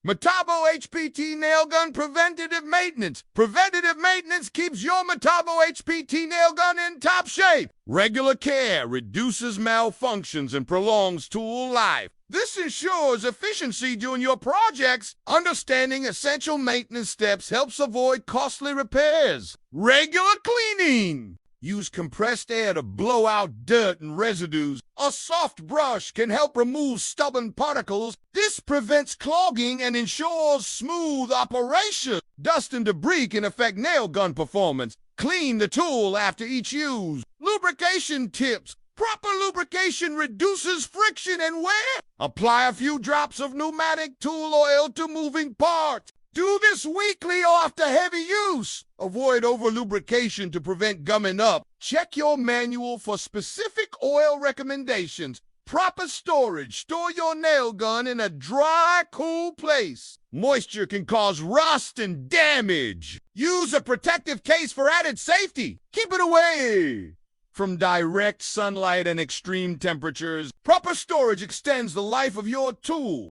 Metabo HPT nail gun preventative maintenance. Preventative maintenance keeps your Metabo HPT nail gun in top shape. Regular care reduces malfunctions and prolongs tool life. This ensures efficiency during your projects. Understanding essential maintenance steps helps avoid costly repairs. Regular cleaning. Use compressed air to blow out dirt and residues. A soft brush can help remove stubborn particles. This prevents clogging and ensures smooth operation. Dust and debris can affect nail gun performance. Clean the tool after each use. Lubrication tips. Proper lubrication reduces friction and wear. Apply a few drops of pneumatic tool oil to moving parts. Do this weekly or after heavy use. Avoid over-lubrication to prevent gumming up. Check your manual for specific oil recommendations. Proper storage. Store your nail gun in a dry, cool place. Moisture can cause rust and damage. Use a protective case for added safety. Keep it away from direct sunlight and extreme temperatures. Proper storage extends the life of your tool.